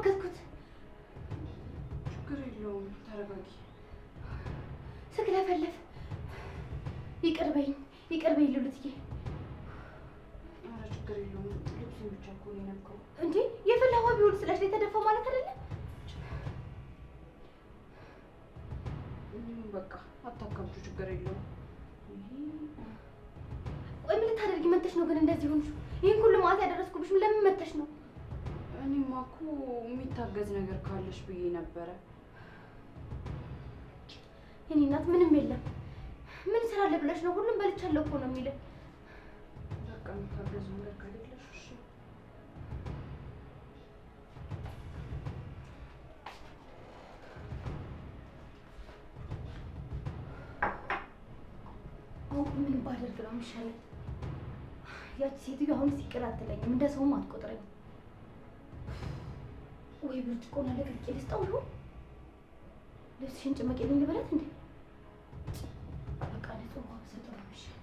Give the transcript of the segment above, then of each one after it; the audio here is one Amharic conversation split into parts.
አገዝኩት። ችግር የለውም ተረጋጊ። ስክለፈለፍ ይቅር በይኝ ሉሊትዬ። ኧረ ችግር የለውም ልብሱን ብቻ እኮ ነው የነካው። እንዴ የፈላ ውሃ ቢሆን ስለሽ የተደፋ ማለት አይደለም። በቃ አታካብዱ ችግር የለውም። ቆይ ምን ልታደርጊ መተሽ ነው ግን እንደዚህ ሆንሽ? ይሄን ሁሉ ማለት ያደረስኩብሽ ለምን መተሽ ነው? እኔማ እኮ የሚታገዝ ነገር ካለሽ ብዬ ነበረ። የኔ እናት ምንም የለም። ምን ስራለ ብለሽ ነው? ሁሉም በልቻለሁ እኮ ነው የሚለው። በቃ የሚታገዝ ነገር ካለሽ እሺ። ምን ባደርግ ነው የሚሻለው? ያቺ ሴትዮ አሁን ይቅር አትለኝም፣ እንደ ሰውም አትቆጥረኝ። ወይ ብርጭቆና ለቅቄ ልስጠው ይሆን? ልብስሽን ጭመቂልኝ ልበላት እንዴ? በቃ ንጹህ ውሃ ብሰጠው ነው የሚሻለው።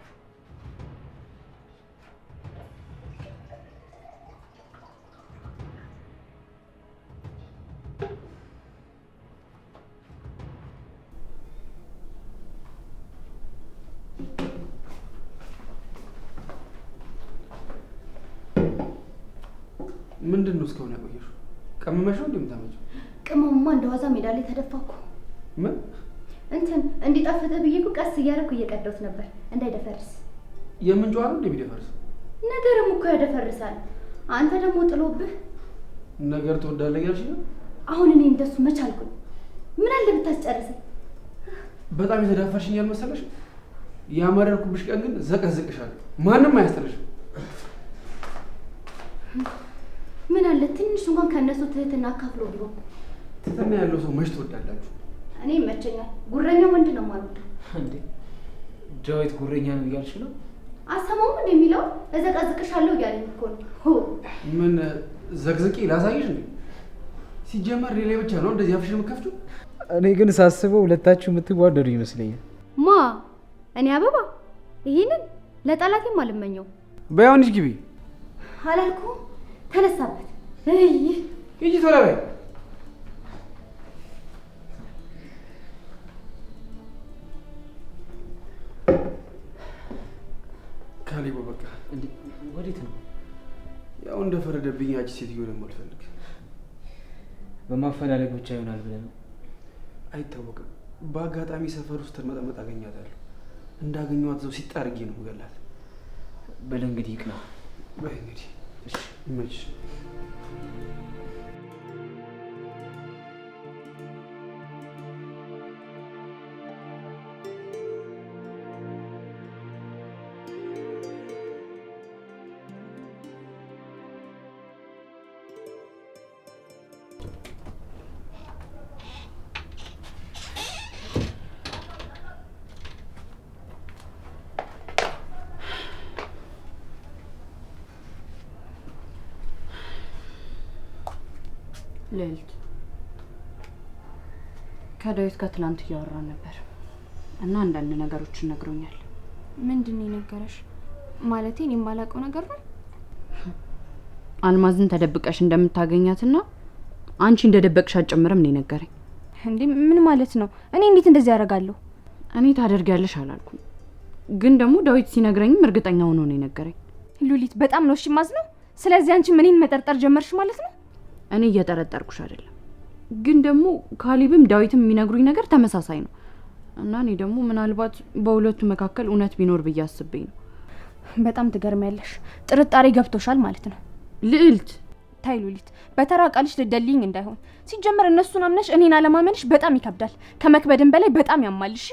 ምንድን ነው እስካሁን ያቆየሽው? ቀመመሽው እንዴ የምታመጪው? ቅመሙማ እንደዋዛ ሜዳ ላይ ተደፋኩ። ምን እንትን እንዲጣፈጥ ብዬ እኮ ቀስ እያደረኩ እየቀዳሁት ነበር እንዳይደፈርስ። የምንጩ አይደል እንደሚደፈርስ? ነገርም እኮ ያደፈርሳል። አንተ ደግሞ ጥሎብህ ነገር ትወዳለህ ያልሽ ነው። አሁን እኔ እንደሱ መቻልኩኝ። ምን አለ ብታስጨርሰኝ። በጣም የተዳፈርሽኝ ያልመሰለሽ? ያመረርኩብሽ ቀን ግን ዘቀዝቅሻለሁ። ማንም አያስጠላሽም። ምን አለ ትንሽ እንኳን ከነሱ ትህትና አካፍሎ ቢሆን። ትህትና ያለው ሰው መች ትወዳላችሁ? እኔ ይመቸኛል። ጉረኛ ወንድ ነው ማለት ነው እንዴ? ዳዊት ጉረኛ ነው እያልሽ ነው? አሰማውም እንደሚለው እዘቀዝቅሻለሁ እያለኝ እኮ ነው። ምን ዘቅዝቂ ላሳይሽ እንዴ? ሲጀመር ሌላ ብቻ ነው እንደዚህ አፍሽን የምከፍችው? እኔ ግን ሳስበው ሁለታችሁ የምትዋደዱ ይመስለኛል። ማ እኔ አበባ ይሄንን ለጠላቴም አልመኘው። በያውንሽ ግቢ አላልኩም? ተነሳበት። ሂጂ ቶሎ በይ። ካሌቦ በቃ እንዴ ወዴት ነው? ያው እንደፈረደብኝ ያቺ ሴትዮ ደግሞ አልፈልግ። በማፈላለግ ብቻ ይሆናል ብለህ ነው? አይታወቅም። በአጋጣሚ ሰፈር ውስጥ ተመጠመጥ አገኛታለሁ። እንዳገኘኋት ዘው ሲጣርጌ ነው የምገላት። በል እንግዲህ ይቅና። በይ እንግዲህ እሺ ይመችሽ። ልዕልት ከዳዊት ጋር ትላንት እያወራን ነበር እና አንዳንድ ነገሮችን ነግሮኛል። ምንድን ነው የነገረሽ? ማለቴ እኔ የማላውቀው ነገር ነው? አልማዝን ተደብቀሽ እንደምታገኛትና አንቺ እንደደበቅሻት ጭምርም ነው የነገረኝ። እንዴ ምን ማለት ነው? እኔ እንዴት እንደዚህ ያደርጋለሁ? እኔ ታደርጊያለሽ አላልኩም፣ ግን ደግሞ ዳዊት ሲነግረኝም እርግጠኛ ሆኖ ነው የነገረኝ። ሉሊት በጣም ነው እሺ ማዝነው። ስለዚህ አንቺ እኔን መጠርጠር ጀመርሽ ማለት ነው? እኔ እየጠረጠርኩሽ አይደለም፣ ግን ደግሞ ካሊብም ዳዊትም የሚነግሩኝ ነገር ተመሳሳይ ነው እና እኔ ደግሞ ምናልባት በሁለቱ መካከል እውነት ቢኖር ብዬ አስቤኝ ነው። በጣም ትገርሚያለሽ። ጥርጣሬ ገብቶሻል ማለት ነው ልዕልት። ታይ ሉሊት፣ በተራ ቃልሽ ልደልኝ እንዳይሆን። ሲጀመር እነሱን አምነሽ እኔን አለማመንሽ በጣም ይከብዳል። ከመክበድም በላይ በጣም ያማልሽ።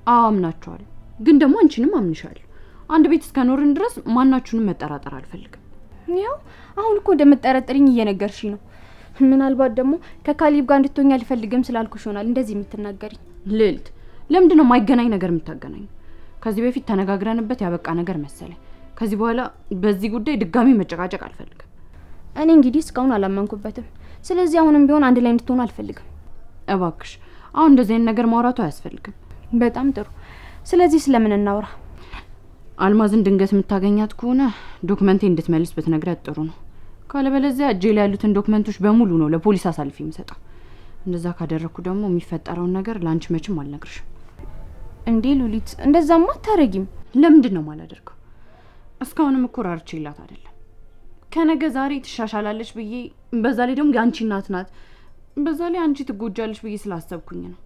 አዎ አምናቸዋለሁ፣ ግን ደግሞ አንቺንም አምንሻለሁ። አንድ ቤት እስከኖርን ድረስ ማናችሁንም መጠራጠር አልፈልግም። ያው አሁን እኮ እንደምትጠረጥሪኝ እየነገርሽ ነው። ምናልባት ደግሞ ከካሊብ ጋር እንድትሆኝ አልፈልግም ስላልኩሽ ይሆናል እንደዚህ የምትናገሪኝ። ልዕልት፣ ለምንድን ነው የማይገናኝ ነገር የምታገናኝ? ከዚህ በፊት ተነጋግረንበት ያበቃ ነገር መሰለኝ። ከዚህ በኋላ በዚህ ጉዳይ ድጋሚ መጨቃጨቅ አልፈልግም። እኔ እንግዲህ እስካሁን አላመንኩበትም። ስለዚህ አሁንም ቢሆን አንድ ላይ እንድትሆኑ አልፈልግም። እባክሽ አሁን እንደዚህ አይነት ነገር ማውራቱ አያስፈልግም። በጣም ጥሩ። ስለዚህ ስለምን እናውራ? አልማዝን ድንገት የምታገኛት ከሆነ ዶክመንቴ እንድትመልስ ብትነግራት ጥሩ ነው። ካለበለዚያ እጄ ላይ ያሉትን ዶክመንቶች በሙሉ ነው ለፖሊስ አሳልፌ የምሰጠው። እንደዛ ካደረኩ ደግሞ የሚፈጠረውን ነገር ላንቺ መቼም አልነግርሽም። እንዴ ሉሊት፣ እንደዛማ አታረጊም። ለምንድን ነው ማላደርገው? እስካሁንም እኮ ራርቼላት አይደለም። ከነገ ዛሬ ትሻሻላለች ብዬ፣ በዛ ላይ ደግሞ የአንቺ እናት ናት፣ በዛ ላይ አንቺ ትጎጃለች ብዬ ስላሰብኩኝ ነው።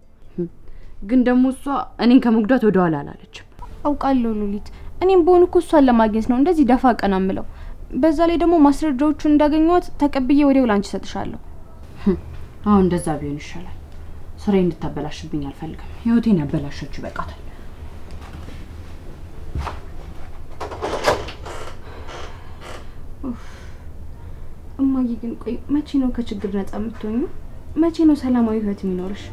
ግን ደግሞ እሷ እኔን ከመጉዳት ወደ ኋላ አላለችም። አውቃለሁ ሉሊት፣ እኔም በሆን እኮ እሷን ለማግኘት ነው እንደዚህ ደፋ ቀና ምለው። በዛ ላይ ደግሞ ማስረጃዎቹን እንዳገኘኋት ተቀብዬ ወዲያው ላንቺ ሰጥሻለሁ። አሁን እንደዛ ቢሆን ይሻላል። ስራዬ እንድታበላሽብኝ አልፈልግም። ህይወቴን ያበላሸችው ይበቃታል። እማዬ ግን ቆይ መቼ ነው ከችግር ነጻ የምትሆኚ? መቼ ነው ሰላማዊ ህይወት የሚኖርሽ?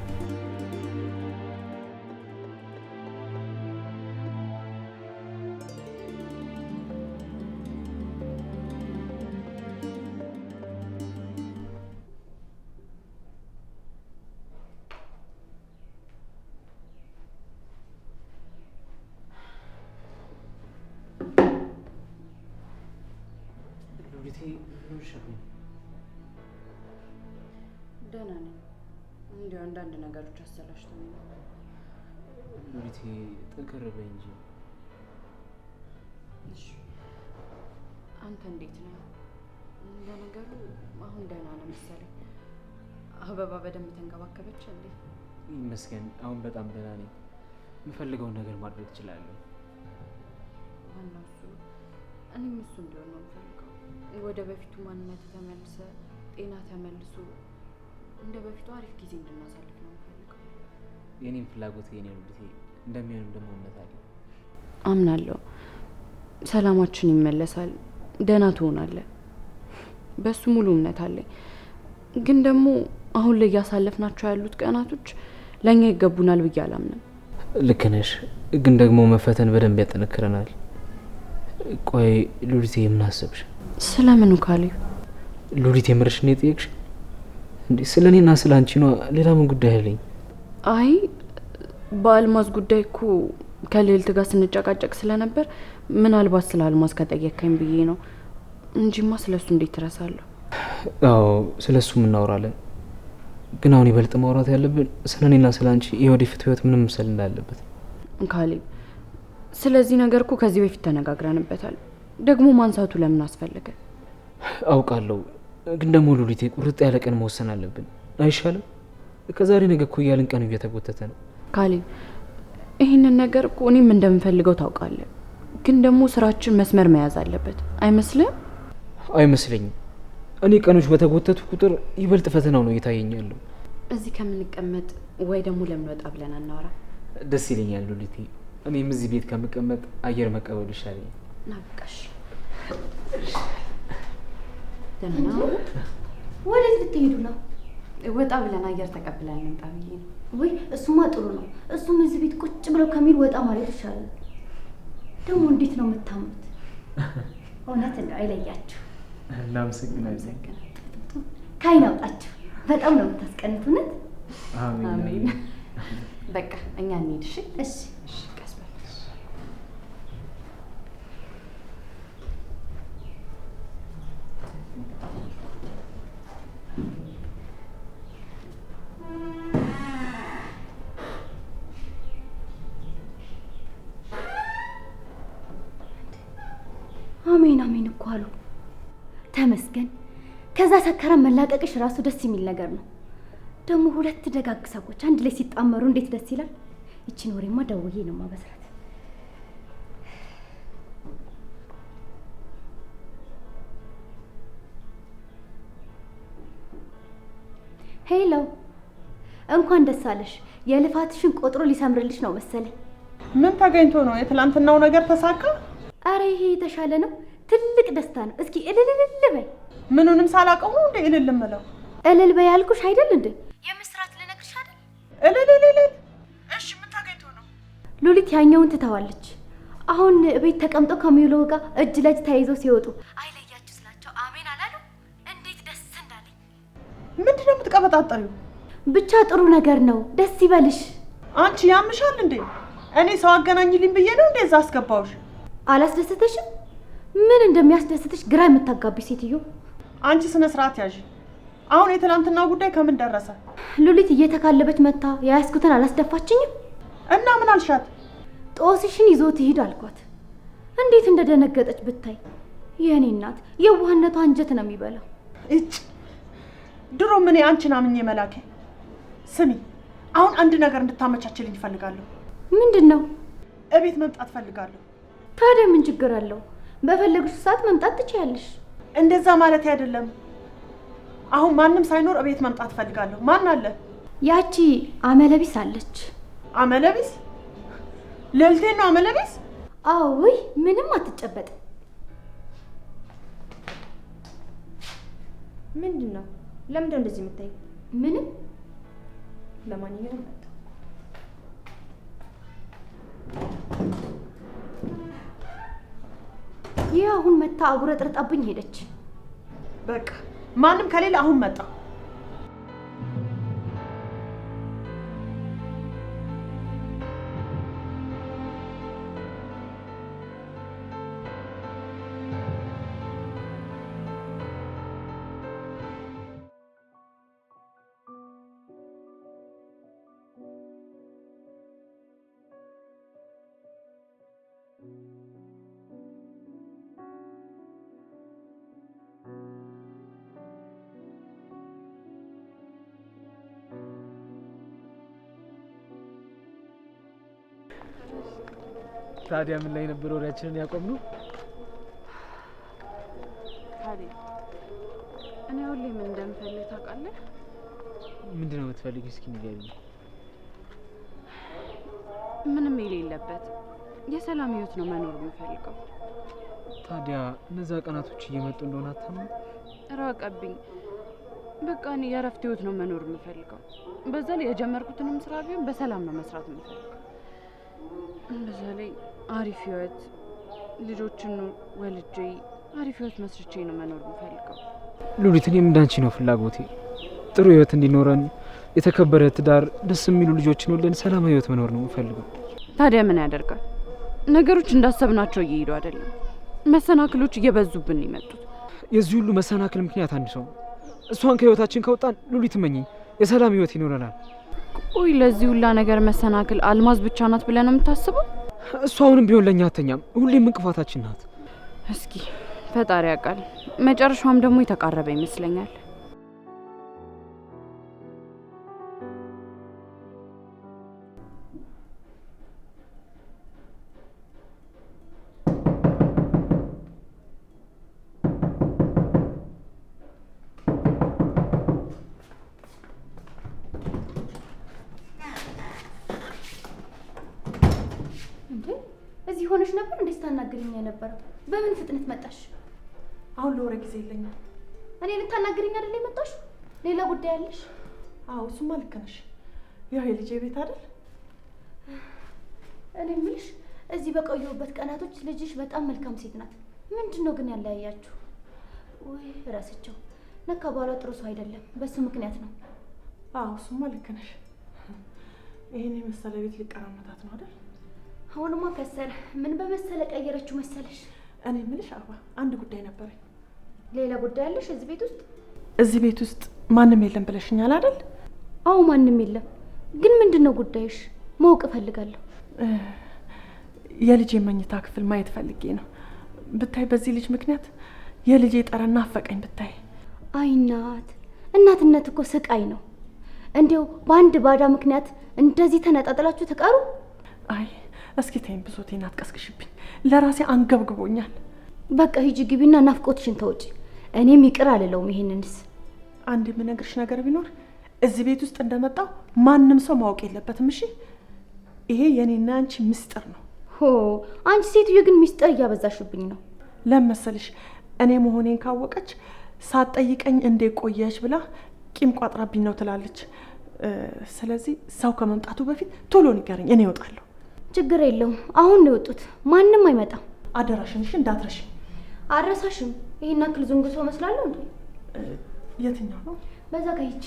ደህና ነኝ። እንዲያው አንዳንድ ነገሮች አሰላሽተውኝ ነው። ሉሊቴ ጠንከር በይ እንጂ። እሺ አንተ እንዴት ነህ? ለነገሩ አሁን ደህና ነው መሰለኝ። አበባ በደንብ ተንከባከበች እንዴ? ይመስገን አሁን በጣም ደህና ነኝ። የምፈልገውን ነገር ማድረግ እችላለሁ። ዋናው እሱ እኔም እሱ እንዲሆን ነው የምፈልገው። ወደ በፊቱ ማንነት ተመልሰ፣ ጤና ተመልሶ እንደ በፊቱ አሪፍ ጊዜ እንድናሳልፍ ነው የምፈልገው። የኔም ፍላጎት የኔ ሉሊቴ፣ እንደሚሆንም ደግሞ እምነት አለኝ። አምናለሁ። ሰላማችን ይመለሳል፣ ደህና ትሆናለህ። በሱ ሙሉ እምነት አለኝ። ግን ደግሞ አሁን ላይ እያሳለፍናቸው ያሉት ቀናቶች ለእኛ ይገቡናል ብዬ አላምንም። ልክ ነሽ፣ ግን ደግሞ መፈተን በደንብ ያጠነክረናል። ቆይ ሉሊቴ የምን አሰብሽ? ስለምኑ ካሌብ? ሉሊቴ የምርሽ ነው የጠየቅሽ? እንዴ ስለ እኔና ስለ አንቺ ነው። ሌላ ምን ጉዳይ አለኝ? አይ በአልማዝ ጉዳይ እኮ ከልዕልት ጋር ስንጨቃጨቅ ስለነበር ምናልባት ስለ አልማዝ ከጠየቅከኝ ብዬ ነው እንጂማ ስለሱ እንዴት ትረሳለሁ? አዎ ስለሱ እናወራለን። ግን አሁን ይበልጥ ማውራት ያለብን ስለ እኔና ስለ አንቺ የወደፊት ህይወት ምንም መሰል እንዳለበት። ካሌብ ስለዚህ ነገር እኮ ከዚህ በፊት ተነጋግረንበታል። ደግሞ ማንሳቱ ለምን አስፈለገ? አውቃለሁ፣ ግን ደግሞ ሉሊቴ ቁርጥ ያለ ቀን መወሰን አለብን አይሻልም? ከዛሬ ነገ እኮ እያልን ቀኑ እየተጎተተ ነው። ካሌብ ይህንን ነገር እኮ እኔም እንደምፈልገው ታውቃለህ። ግን ደግሞ ስራችን መስመር መያዝ አለበት አይመስልም? አይመስለኝም። እኔ ቀኖች በተጎተቱ ቁጥር ይበልጥ ፈተናው ነው እየታየኛለሁ። እዚህ ከምንቀመጥ ወይ ደግሞ ለምን ወጣ ብለን አናወራ? ደስ ይለኛል ሉሊቴ። እኔም እዚህ ቤት ከምቀመጥ አየር መቀበሉ ይሻለኛል። ናብቃሽ ደህና ወዴት ልትሄዱ ነው? ወጣ ብለን አየር ተቀብለን እንምጣ ብዬ ነው። ወይ እሱማ ጥሩ ነው። እሱም እዚህ ቤት ቁጭ ብለው ከሚል ወጣ ማለት ይሻላል። ደግሞ እንዴት ነው የምታምሩት! እውነት እንደው አይለያችሁ። እናመሰግናለን። ከአይን አውጣችሁ። በጣም ነው የምታስቀኑት። እውነት አሜን። በቃ እኛ እንሂድ። እሺ እሺ እሺ። ቀስ በል አሜን አሜን እኮ አሉ። ተመስገን። ከዛ ሰከራን መላቀቅሽ ራሱ ደስ የሚል ነገር ነው። ደግሞ ሁለት ደጋግ ሰዎች አንድ ላይ ሲጣመሩ እንዴት ደስ ይላል። ይቺን ወሬማ ደውዬ ነው ማበስራት። ሄሎ፣ እንኳን ደስ አለሽ። የልፋትሽን ቆጥሮ ሊሰምርልሽ ነው መሰለኝ። ምን ተገኝቶ ነው? የትላንትናው ነገር ተሳካ? አረ ይሄ የተሻለ ነው። ትልቅ ደስታ ነው። እስኪ እልል በይ። ምኑንም ሳላውቀው ነው እንዴ እልል እምለው? እልል በይ ያልኩሽ አይደል እንዴ? የምስራት ልነግርሽ አይደል? እልል። እሺ ምን ተገኝቶ ነው? ሉሊት ያኛውን ትተዋለች። አሁን ቤት ተቀምጠው ከሚውለው ጋር እጅ ለእጅ ተያይዘው ሲወጡ አይለያችሁ ስላቸው አሜን አላሉ። እንዴት ደስ እንዳለኝ። ምንድነው የምትቀበጣጠሪው? ብቻ ጥሩ ነገር ነው። ደስ ይበልሽ። አንቺ ያምሻል እንዴ? እኔ ሰው አገናኝልኝ ብዬ ነው እንዴ እዛ አስገባውሽ? አላስደሰተሽም? ምን እንደሚያስደስትሽ ግራ የምታጋቢ ሴትዮ። አንቺ ስነ ስርዓት ያዥ። አሁን የትናንትና ጉዳይ ከምን ደረሰ? ሉሊት እየተካለበች መታ የያዝኩትን አላስደፋችኝም እና ምን አልሻት? ጦስሽን ይዞት ይሄድ አልኳት። እንዴት እንደደነገጠች ብታይ። የእኔ እናት የዋህነቷ አንጀት ነው የሚበላው። እጭ ድሮ ምን አንቺን አምኜ መላኬ። ስሚ አሁን አንድ ነገር እንድታመቻችልኝ እፈልጋለሁ። ምንድን ነው? እቤት መምጣት እፈልጋለሁ። ታዲያ ምን ችግር አለው? በፈለግሽ ሰዓት መምጣት ትችያለሽ። እንደዛ ማለት አይደለም። አሁን ማንም ሳይኖር እቤት መምጣት እፈልጋለሁ። ማን አለ? ያቺ አመለቢስ አለች። አመለቢስ? ልዕልቴን ነው አመለቢስ? አዎ ምንም አትጨበጥ። ምንድን ነው? ለምንድነው እንደዚህ የምታይ? ምንም። ለማንኛውም መጣ። ይህ አሁን መታ አጉረጥርጣብኝ ሄደች። በቃ ማንም ከሌለ አሁን መጣ። ታዲያ ምን ላይ ነበር ወሬያችንን ያቆምነው? ታዲያ እኔ ሁሌ ምን እንደምፈልግ ታውቃለህ? ምንድነው የምትፈልጊው? እስኪ ንገሪኝ። ምንም የሌለበት የሰላም ህይወት ነው መኖር የምፈልገው። ታዲያ እነዛ ቀናቶች እየመጡ እንደሆነ አታምነው? ራቀብኝ። በቃ እኔ የእረፍት ህይወት ነው መኖር የምፈልገው። በዛ ላይ የጀመርኩትንም ስራ ቢሆን በሰላም ነው መስራት የምፈልገው። በዛ ላይ አሪፍ ህይወት ልጆችን ወልጄ አሪፍ ህይወት መስርቼ ነው መኖር የምፈልገው። ሉሊት፣ እኔም እንዳንቺ ነው ፍላጎቴ። ጥሩ ህይወት እንዲኖረን፣ የተከበረ ትዳር፣ ደስ የሚሉ ልጆችን ወልደን ሰላማዊ ህይወት መኖር ነው የምፈልገው። ታዲያ ምን ያደርጋል? ነገሮች እንዳሰብናቸው እየሄዱ አይደለም። መሰናክሎች እየበዙብን ይመጡት። የዚህ ሁሉ መሰናክል ምክንያት አንድ ሰው። እሷን ከህይወታችን ከወጣን ሉሊት መኝ የሰላም ህይወት ይኖረናል። ቆይ ለዚህ ሁላ ነገር መሰናክል አልማዝ ብቻ ናት ብለህ ነው የምታስበው? እሷ አሁንም ቢሆን ለእኛ አተኛም፣ ሁሌም እንቅፋታችን ናት። እስኪ ፈጣሪ ያውቃል። መጨረሻውም ደግሞ የተቃረበ ይመስለኛል። እዚህ ሆነሽ ነበር እንዴ ስታናግሪኝ የነበረው? በምን ፍጥነት መጣሽ? አሁን ለወሬ ጊዜ የለኝም። እኔ ልታናግሪኝ አይደል የመጣሽ? ሌላ ጉዳይ አለሽ? አዎ እሱማ ልክ ነሽ። ያው የልጄ ቤት አይደል? እኔ የምልሽ እዚህ በቆየሁበት ቀናቶች ልጅሽ በጣም መልካም ሴት ናት። ምንድን ነው ግን ያለያያችሁ? ወይ እረስቸው። ነካ ባሏ ጥሩ ሰው አይደለም። በሱ ምክንያት ነው። አዎ እሱማ ልክ ነሽ። ይሄን የመሰለ ቤት ሊቀራመታት ነው አይደል? አሁንማ ከሰረ። ምን በመሰለ ቀየረችው መሰለሽ? እኔ የምልሽ አባ አንድ ጉዳይ ነበረኝ። ሌላ ጉዳይ አለሽ እዚህ ቤት ውስጥ? እዚህ ቤት ውስጥ ማንም የለም ብለሽኛል አይደል? አዎ ማንም የለም። ግን ምንድነው ጉዳይሽ? ማወቅ እፈልጋለሁ። የልጄ መኝታ ክፍል ማየት ፈልጌ ነው። ብታይ በዚህ ልጅ ምክንያት የልጄ ጠረን ናፈቀኝ ብታይ። አይ እናት፣ እናትነት እኮ ስቃይ ነው። እንዴው በአንድ ባዳ ምክንያት እንደዚህ ተነጣጥላችሁ ተቀሩ? አይ እስኪ ተይኝ፣ ብሶቴን አትቀስቅሽብኝ። ለራሴ አንገብግቦኛል። በቃ ሂጂ ግቢና ናፍቆትሽን ተወጪ። እኔም ይቅር አልለውም ይሄንንስ። አንድ የምነግርሽ ነገር ቢኖር እዚህ ቤት ውስጥ እንደመጣው ማንም ሰው ማወቅ የለበትም። እሺ? ይሄ የኔና አንቺ ምስጢር ነው። ሆ አንቺ ሴትዮ ግን ምስጢር እያበዛሽብኝ ነው። ለመሰልሽ እኔ መሆኔን ካወቀች ሳትጠይቀኝ እንዴ ቆየሽ ብላ ቂም ቋጥራብኝ ነው ትላለች። ስለዚህ ሰው ከመምጣቱ በፊት ቶሎ ንገረኝ፣ እኔ እወጣለሁ። ችግር የለውም። አሁን ነው የወጡት። ማንም አይመጣም። አደራሽን እሺ? እንዳትረሽ። አረሳሽም። ይሄን አክል ዝንጉ ሰው መስላለሁ እንዴ? የትኛው ነው? በዛ ጋር ሂጂ።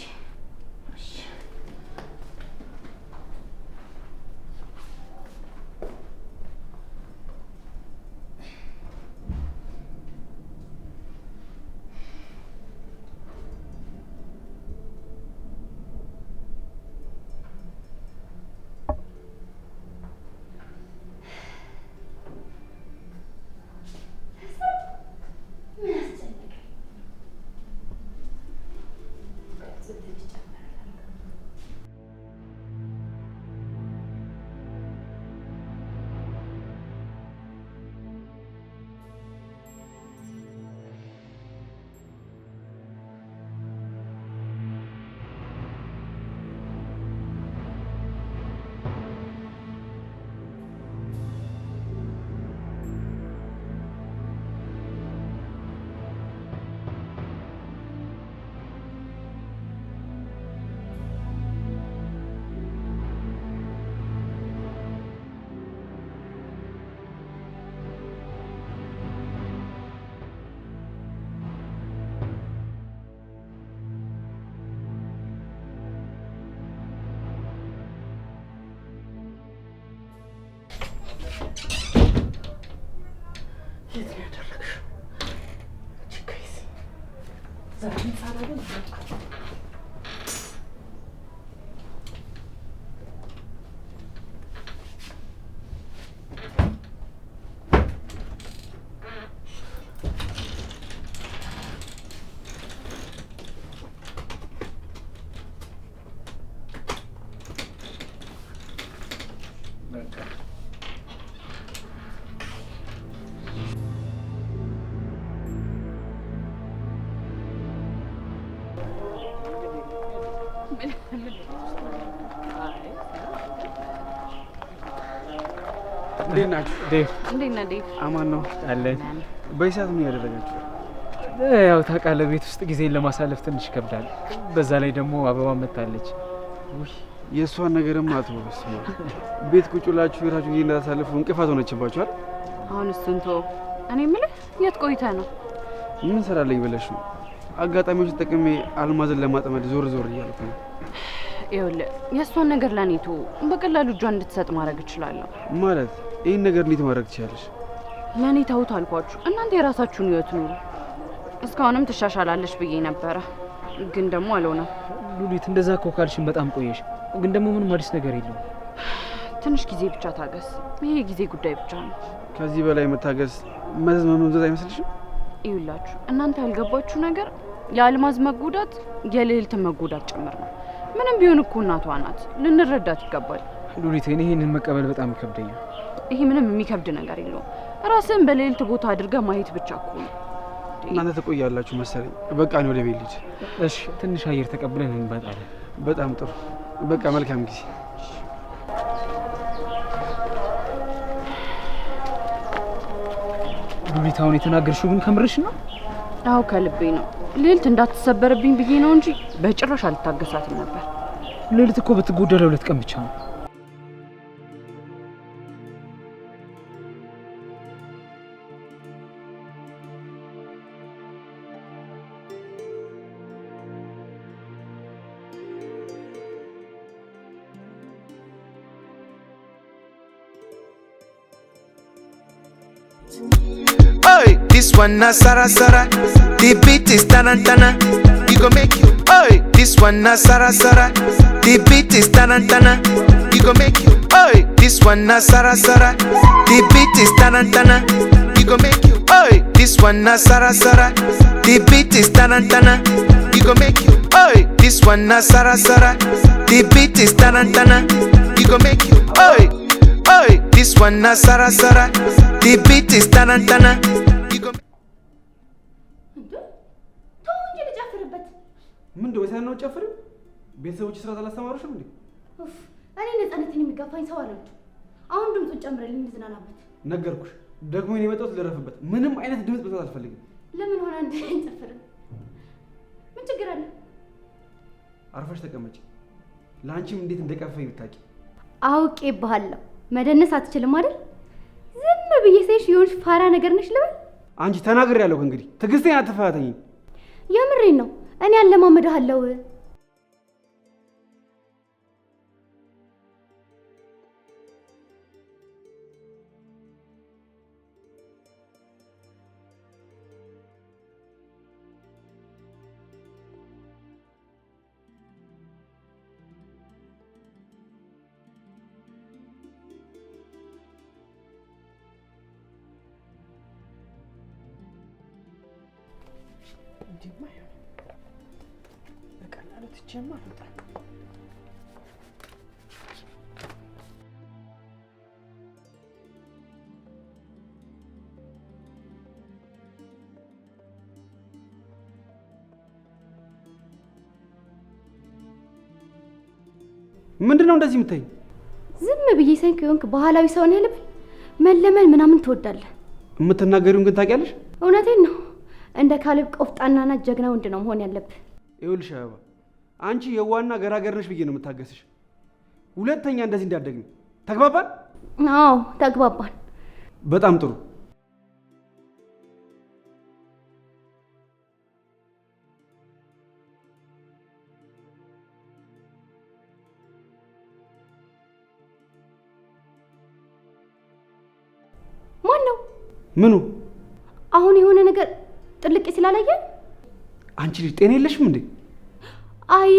ዛሬ ሳላገኝ እንዴት ናችሁ? እንዴት ነህ ዴቭ? አማን ነው አለን። በዚህ ሰዓት ምን ያደረጋችሁ? ያው ታውቃለህ፣ ቤት ውስጥ ጊዜን ለማሳለፍ ትንሽ ይከብዳል። በዛ ላይ ደግሞ አበባ መታለች። የእሷን ነገርማ አትወስ ቤት ቁጭ ብላችሁ ቤታችሁ ጊዜ እንዳታሳልፉ እንቅፋት ሆነችባችኋል። አሁን እሱን ተወው። እኔ የምልህ የት ቆይተህ ነው? ምን ሰራለኝ ብለሽ ነው? አጋጣሚዎችን ተጠቅሜ አልማዝን ለማጥመድ ዞር ዞር እያልኩ ነው። ይኸውልህ የእሷን ነገር ለእኔ ተው። በቀላሉ እጇን እንድትሰጥ ማድረግ እችላለሁ። ማለት ይህን ነገር እንዴት ማድረግ ትችላለሽ? ለእኔ ተውት አልኳችሁ። እናንተ የራሳችሁን ህይወት ኑሩ። እስካሁንም ትሻሻላለች ብዬ ነበረ፣ ግን ደግሞ አልሆነም። ሉሊት፣ እንደዛ እኮ ካልሽን በጣም ቆየሽ። ግን ደግሞ ምንም አዲስ ነገር የለም። ትንሽ ጊዜ ብቻ ታገስ። ይሄ ጊዜ ጉዳይ ብቻ ነው። ከዚህ በላይ መታገስ መዘዝ መመዘዝ አይመስልሽም? ይኸውላችሁ እናንተ ያልገባችሁ ነገር የአልማዝ መጎዳት የልዕልትን መጎዳት ጭምር ነው። ምንም ቢሆን እኮ እናቷ ናት፣ ልንረዳት ይገባል። ሉሊት፣ እኔ ይህንን መቀበል በጣም ይከብደኛል። ይሄ ምንም የሚከብድ ነገር የለውም። ራስን በልዕልት ቦታ አድርገህ ማየት ብቻ እኮ ነው። እናንተ ትቆያላችሁ መሰለኝ። በቃ እኔ ወደ ቤት ልሂድ። እሺ፣ ትንሽ አየር ተቀብለን እንመጣለን። በጣም ጥሩ። በቃ መልካም ጊዜ። ሉሊት፣ አሁን የተናገርሽው ግን ከምርሽ ነው? አዎ ከልቤ ነው። ልዕልት እንዳትሰበርብኝ ብዬ ነው እንጂ በጭራሽ አልታገሳትም ነበር። ልዕልት እኮ ብትጎዳ ለ2 ቀን ብቻ ነው። Oi, this one na Sara Sara. The beat is tarantana. You go make you. Oi, this one na Sara Sara. The beat is tarantana. You go make you. Oi, this one na Sara Sara. The beat is tarantana. You go make you. Oi, this one na Sara Sara. The beat is tarantana. You go make you. Oi, this one na Sara Sara. The beat is tarantana. You go make you. Oi, oi, this one na Sara Sara. The beat is tarantana. You go. ተው እንጂ ልጨፍርበት። ምን እንደው የሳይን ነው ጨፍር? ቤተሰቦች ስራ አላስተማሩሽም እንዴ? ኡፍ፣ እኔ ነፃነትን የሚጋፋኝ ሰው አላችሁ። አሁን ድምፁን ጨምረልኝ እንድዝናናበት። ነገርኩሽ። ደግሞ እኔ የመጣሁት ልረፍበት። ምንም አይነት ድምፅ መስማት አልፈልግም። ለምን ሆነ አንድ እንጨፍር? ምን ችግር አለ? አርፈሽ ተቀመጪ። ለአንቺም እንዴት እንደቀፈኝ ብታውቂ። አውቄብሃለሁ። መደነስ አትችልም አይደል? ዝም ብዬ ሳይሽ የሆንሽ ፋራ ነገር ነሽ ልበል? አንቺ ተናግሬያለሁ። እንግዲህ ትዕግስቴን አትፈታተኝ። የምሬን ነው። እኔ አለማመድሃለሁ። እንዲህማ አይሆንም። በቀላሉ ትቼማ አልወጣም። ምንድን ነው እንደዚህ የምታይ? ዝም ብዬ ሳይን ከሆንክ ባህላዊ ሰው ነህ ልበል? መለመን ምናምን ትወዳለህ። የምትናገሪውን ግን ታውቂያለሽ? እውነቴን ነው። እንደ ካሌብ ቆፍጣናና ጀግና ወንድ ነው መሆን ያለብህ። ይኸውልሽ አበባ፣ አንቺ የዋና ገራገር ነሽ ብዬ ነው የምታገስሽ። ሁለተኛ እንደዚህ እንዳትደግሚ። ተግባባን? አዎ ተግባባን። በጣም ጥሩ። ማን ነው? ምኑ? አሁን የሆነ ነገር ጥልቅ ስላላየ አንቺ ልጅ ጤና የለሽም እንዴ? አይ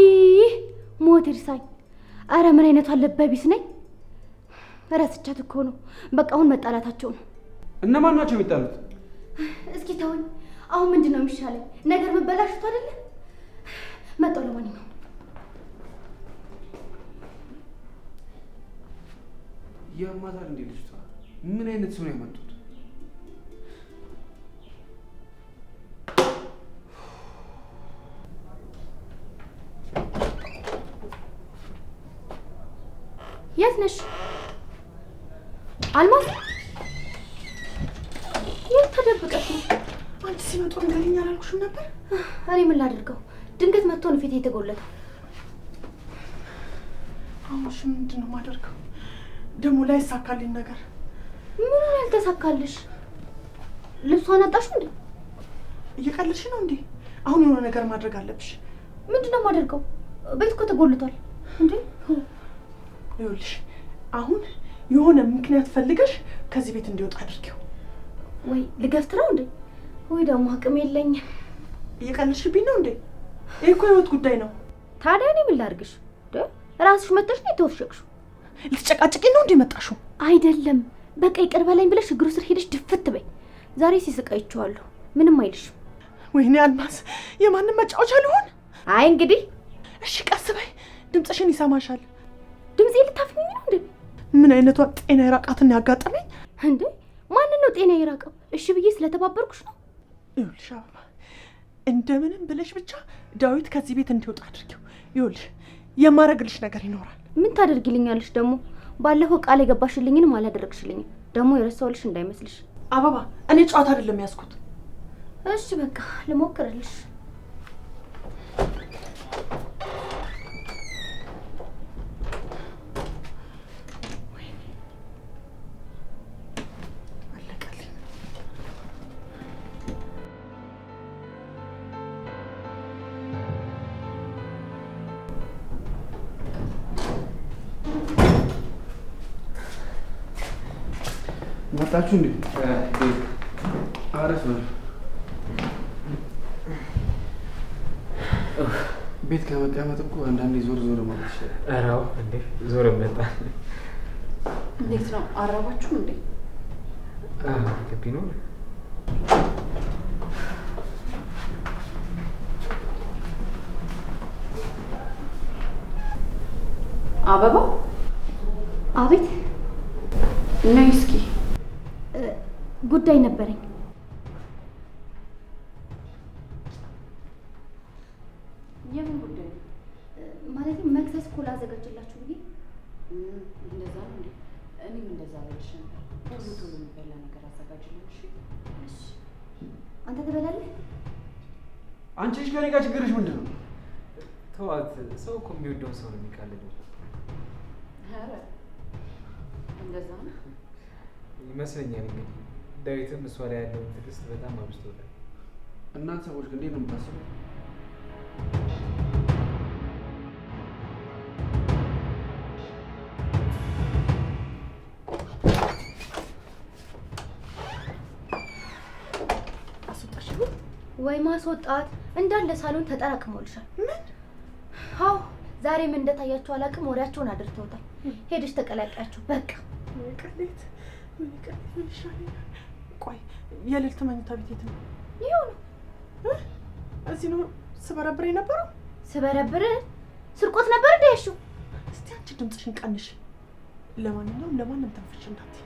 ሞት ይርሳኝ። አረ ምን አይነቱ አለበቢስ ነኝ። ረስቻት እኮ ነው። በቃ አሁን መጣላታቸው ነው። እነማን ናቸው የሚጣሉት? እስኪ ተወኝ። አሁን ምንድን ነው የሚሻለኝ? ነገር መበላሽቱ አይደለ? መጣው። ለማንኛውም ያማታል እንዴ ልጅቷ? ምን አይነት ሰው ነው ያመጡት? የት ነሽ አልማዝ? የት ተደብቀሽ ነው? አንቺ ሲመጡ ንገሪኝ አላልኩሽም ነበር? እኔ ምን ላድርገው? ድንገት መጥቶ ነው ፊቴ የተጎለተው። አሁን እሺ ምንድን ነው የማደርገው? ደግሞ ላይሳካልኝ ነገር። ምን ያልተሳካልሽ? ልብሷን አጣሽ እንዴ? እየቀለድሽ ነው እንዴ? አሁን የሆነ ነገር ማድረግ አለብሽ። ምንድን ነው የማደርገው? ቤት እኮ ተጎልቷል እንዴ። ይኸውልሽ አሁን የሆነ ምክንያት ፈልገሽ ከዚህ ቤት እንዲወጣ አድርጊው። ወይ ልገፍትረው እንዴ? ወይ ደግሞ አቅም የለኝም። እየቀለድሽብኝ ነው እንዴ? ይሄ እኮ የህይወት ጉዳይ ነው። ታዲያ እኔ ምን ላድርግሽ? ራስሽ መጥተሽ ነው የተወሸቅሽው። ልትጨቃጭቂኝ ነው እንዴ መጣሽው? አይደለም በቃ ይቅር በላኝ ብለሽ እግሩ ስር ሄደሽ ድፍት በይ። ዛሬ ሲስቃይችዋለሁ። ምንም አይልሽም። ወይኔ አልማዝ የማንም መጫወቻ ልሆን? አይ እንግዲህ እሺ ቀስ በይ፣ ድምፅሽን ይሰማሻል። ድምጼ ልታፍኝ ነው እንዴ? ምን አይነቷ ጤና የራቃትን ያጋጠመኝ እንዴ? ማንን ነው ጤና የራቀው? እሺ ብዬ ስለተባበርኩሽ ነው። ይኸውልሽ አበባ እንደምንም ብለሽ ብቻ ዳዊት ከዚህ ቤት እንዲወጣ አድርጊው። ይኸውልሽ የማረግልሽ ነገር ይኖራል። ምን ታደርጊልኛለሽ ደግሞ? ባለፈው ቃል የገባሽልኝንም አላደረግሽልኝም። ደግሞ የረሳሁልሽ እንዳይመስልሽ። አበባ እኔ ጨዋታ አይደለም ያዝኩት። እሺ በቃ ልሞክርልሽ። መጣችሁ እንዴ? አረፍ ነው። ቤት ከመቀመጥ እኮ አንዳንዴ ዞር ዞር ማለት ይችላል። ኧረ አዎ እንዴ ዞር መጣ። እንዴት ነው አራባችሁ እንዴ? ግቢ ነው። አበባ አቤት። ነይ እስኪ። ጉዳይ ነበረኝ። የምን ጉዳይ? ማለትም መክሰስ እኮ ላዘጋጅላችሁ ብዬ። እንደዛ ነው እንዴ? እኔም እንደዛ ልልሽ ነበር። ቶሎ ቶሎ የሚበላ ነገር አዘጋጅልኝ። እሺ አንተ ትበላለህ? አንቺ ልጅ ከኔ ጋር ችግርሽ ምንድን ነው? ተዋት። ሰው እኮ የሚወደውን ሰው ነው የሚቃልደው። ኧረ እንደዛ ነው ይመስለኛል። እንግዲህ ዳዊትም እሷ ላይ ያለውን ትዕግስት በጣም አብዝቶታል። እናንተ ሰዎች ግን እንዴት ነው የምታስበው? ወይ ማስወጣት እንዳለ ሳሎን ተጠራቅሞልሻል። ምን? አዎ ዛሬ ምን እንደታያቸው አላውቅም። ወሬያቸውን አድርተውታል። ሄደሽ ተቀላቅያቸው በቃ። ቅሌት ምን ይሻለኛል? ቆይ የሌሊት መኝታ ቤት የት ነው? ይኸው ነው። እዚህ ነው ስበረብር የነበረው። ስበረብር ስርቆት ነበር እንደ ያልሽው? እስቲ አንቺ ድምፅሽን ቀንሽ። ለማንኛውም ለማንም ተንፍሽ እንዳትይ።